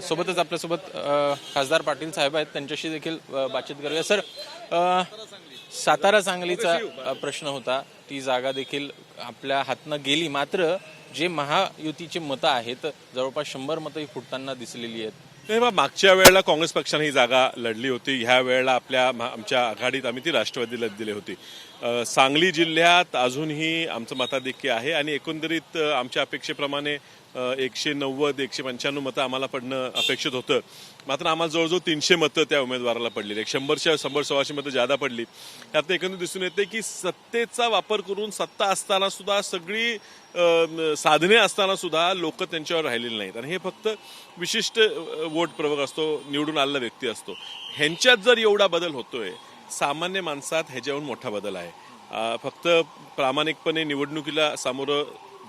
सोबतच आपल्यासोबत खासदार पाटील साहेब आहेत, त्यांच्याशी देखील बातचीत करूया. सर, सातारा सांगलीचा प्रश्न होता, ती जागा देखील आपल्या हातनं गेली, मात्र जे महायुतीची मतं आहेत जवळपास 100 मतं ही फुटताना दिसलेली आहेत. नाही बा, मागच्या वेळेला काँग्रेस पक्षाने ही जागा लढली होती. ह्या वेळेला आमच्या आघाडीत आम्ही ती राष्ट्रवादीला दिली होती. सांगली जिल्ह्यात अजूनही आमचं मताधिक्य आहे आणि एकंदरीत आमच्या अपेक्षेप्रमाणे 190-195 मतं आम्हाला पडणं अपेक्षित होतं. मात्र आम्हाला जवळजवळ 300 मतं त्या उमेदवाराला पडली. 100-125 मतं जादा पडली. त्यात एकंदरीत दिसून येते की सत्तेचा वापर करून सत्ता असताना सुद्धा सगळी साधने असताना सुद्धा लोक त्यांच्यावर राहिलेली नाहीत आणि हे फक्त विशिष्ट वोट प्रभाग असतो, निवडून आलेला व्यक्ती असतो. ह्यांच्यात जर एवढा बदल होतोय, सामान्य माणसात ह्याच्याहून मोठा बदल आहे. फक्त प्रामाणिकपणे निवडणुकीला सामोरं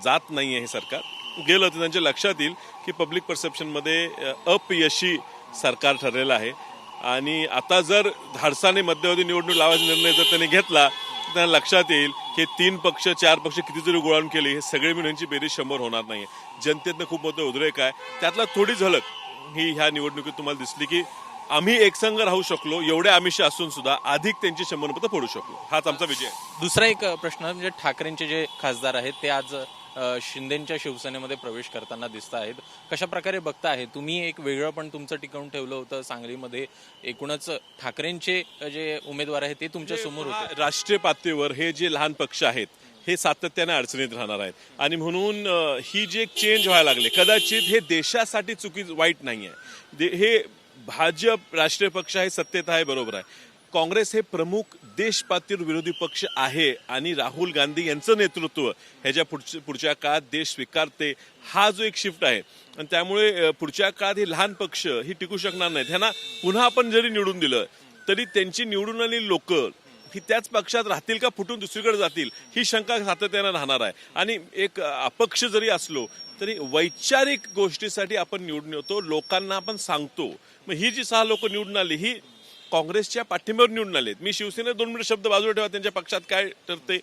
जात नाहीये हे सरकार. गेलं तर त्यांच्या लक्षात येईल की पब्लिक परसेप्शनमध्ये अपयशी सरकार ठरलेलं आहे आणि आता जर धाडसाने मध्यवर्ती निवडणूक लावायचा निर्णय जर त्यांनी घेतला तर त्यांना लक्षात येईल की 3 पक्ष 4 पक्ष किती जरी गोळावून केले, हे सगळे मिळून यांची बेरीज 100 होणार नाहीये. जनतेतनं खूप मोठं उद्रेक आहे. त्यातला थोडी झलक ही ह्या निवडणुकीत तुम्हाला दिसली की आम्ही एकसंघ राहू शकलो, एवढे आमिष असून सुद्धा अधिक त्यांची 100 मतं पडू शकलो. हाच आमचा विजय आहे. दुसरा एक प्रश्न म्हणजे ठाकरेंचे जे खासदार आहेत ते आज शिंदेच्या शिवसेनेमध्ये प्रवेश करताना दिसत आहेत. कशा प्रकारे बघता आहे तुम्ही? एक वेगळं पण तुमचं टिकवून ठेवलं होतं सांगलीमध्ये. एकूणच ठाकरेंचे जे उमेदवार आहेत ते तुमच्या समोर होते. राष्ट्रीय पातळीवर हे जे लहान पक्ष आहेत हे सातत्याने अडचणीत राहणार आहेत आणि म्हणून ही जी एक चेंज व्हायला लागले, कदाचित हे देशासाठी वाईट नाहीये. हे भाजप राष्ट्रीय पक्ष आहे, सत्तेत आहे, बरोबर आहे. काँग्रेस हे प्रमुख देश पातळीवर विरोधी पक्ष आहे आणि राहुल गांधी यांचं नेतृत्व ह्याच्या पुढच्या काळात देश स्वीकारते, हा जो एक शिफ्ट आहे. आणि त्यामुळे पुढच्या काळात हे लहान पक्ष ही टिकू शकणार नाहीत. ह्यांना पुन्हा आपण जरी निवडून दिलं तरी त्यांची निवडून आलेली लोक ही त्याच पक्षात राहतील का फुटून दुसरीकडे जातील, ही शंका सातत्यानं राहणार आहे. आणि एक अपक्ष जरी असलो तरी वैचारिक गोष्टीसाठी आपण निवडून येतो, लोकांना आपण सांगतो. मग ही जी 6 लोक निवडून आली ही काँग्रेसच्या पाठिंब्यावर निवडून आलेत. मी शिवसेनेत 2 मिनिट शब्द बाजूला ठेवा, त्यांच्या पक्षात काय ठरते.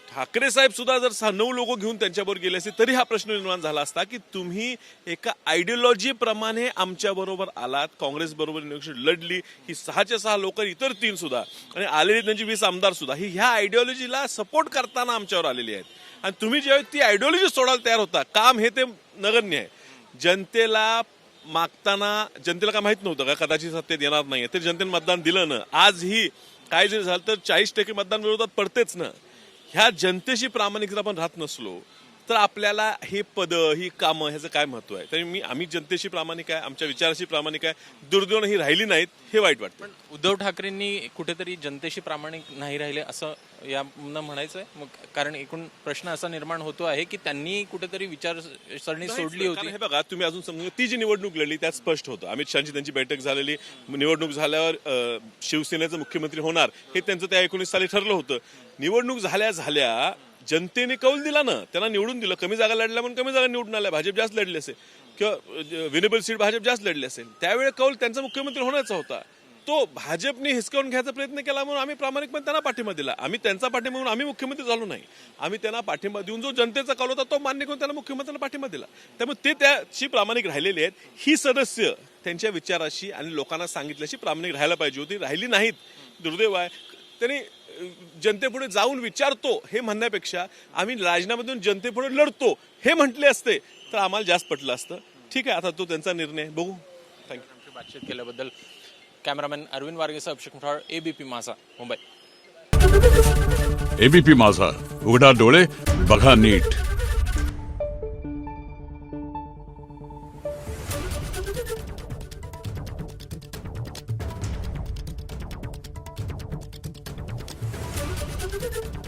ठाकरे साहेब सुद्धा जर 9 लोक घेऊन त्यांच्याबरोबर गेले असते तरी हा प्रश्न निर्माण झाला असता की तुम्ही एका आयडिओलॉजी प्रमाणे आमच्या बरोबर आलात, काँग्रेस बरोबर इलेक्शन लढली. ही 6च्या 6 लोक, इतर 3 सुद्धा आणि आलेली त्यांची 20 आमदार सुद्धा ही ह्या आयडिओलॉजीला सपोर्ट करताना आमच्यावर आलेली आहेत. आणि तुम्ही ज्यावेळी ती आयडिओलॉजी सोडायला तयार होता, काम हे ते नगण्य आहे. जनतेला मागताना जनतेला काय माहित नव्हतं का कदाचित सत्तेत येणार नाही, तरी जनतेने मतदान दिलं ना. आजही काय जरी झालं तर 40% मतदान विरोधात पडतेच ना. ह्या जनतेशी प्रामाणिक जर आपण राहत नसलो तर आपल्याला हे पद, ही कामं, ह्याचं काय महत्व आहे. तरी आम्ही जनतेशी प्रामाणिक आहे, आमच्या विचाराशी प्रामाणिक आहे. दुर्दैवाने ही राहिली नाहीत, हे वाईट वाटतं. पण उद्धव ठाकरेंनी कुठेतरी जनतेशी प्रामाणिक नाही राहिले असं यानं म्हणायचं आहे. मग कारण एकूण प्रश्न असा निर्माण होतो आहे की त्यांनी कुठेतरी विचारसरणी सोडली होती. हे बघा, तुम्ही अजून समजा ती जी निवडणूक लढली त्यात स्पष्ट होतं. अमित शहाची त्यांची बैठक झालेली, निवडणूक झाल्यावर शिवसेनेचं मुख्यमंत्री होणार हे त्यांचं त्या 19 साली ठरलं होतं. निवडणूक झाल्या जनतेने कौल दिला ना, त्यांना निवडून दिलं. कमी जागा लढल्या म्हणून कमी जागा निवडून आल्या, भाजप जास्त लढली असेल किंवा विनेबल सीट भाजप जास्त लढली असेल, त्यावेळी कौल त्यांचा मुख्यमंत्री होण्याचा होता. तो भाजपने हिसकावून घ्यायचा प्रयत्न केला म्हणून आम्ही प्रामाणिकपणे त्यांना पाठिंबा दिला. आम्ही त्यांचा पाठिंबा म्हणून आम्ही मुख्यमंत्री झालो नाही. आम्ही त्यांना पाठिंबा देऊन जो जनतेचा कौल होता तो मान्य करून त्यांना मुख्यमंत्र्यांना पाठिंबा दिला. त्यामुळे ते त्याशी प्रामाणिक राहिलेले आहेत. ही सदस्य त्यांच्या विचाराशी आणि लोकांना सांगितल्याशी प्रामाणिक राहायला पाहिजे होती, राहिली नाहीत. दुर्दैव आहे. त्यांनी जनतेपुढे जाऊन विचारतो हे म्हणण्यापेक्षा आम्ही राजीनामा देऊन जनतेपुढे लढतो हे म्हटले असते तर आम्हाला जास्त पटलं असतं. ठीक आहे, आता तो त्यांचा निर्णय, बघू. थँक्यू बातचीत केल्याबद्दल. कॅमेरामॅन अरविंद वारगेसह अभिषेक मुठाळ, एबीपी माझा, मुंबई. एबीपी माझा, उघडा डोळे बघा नीट. Thank you.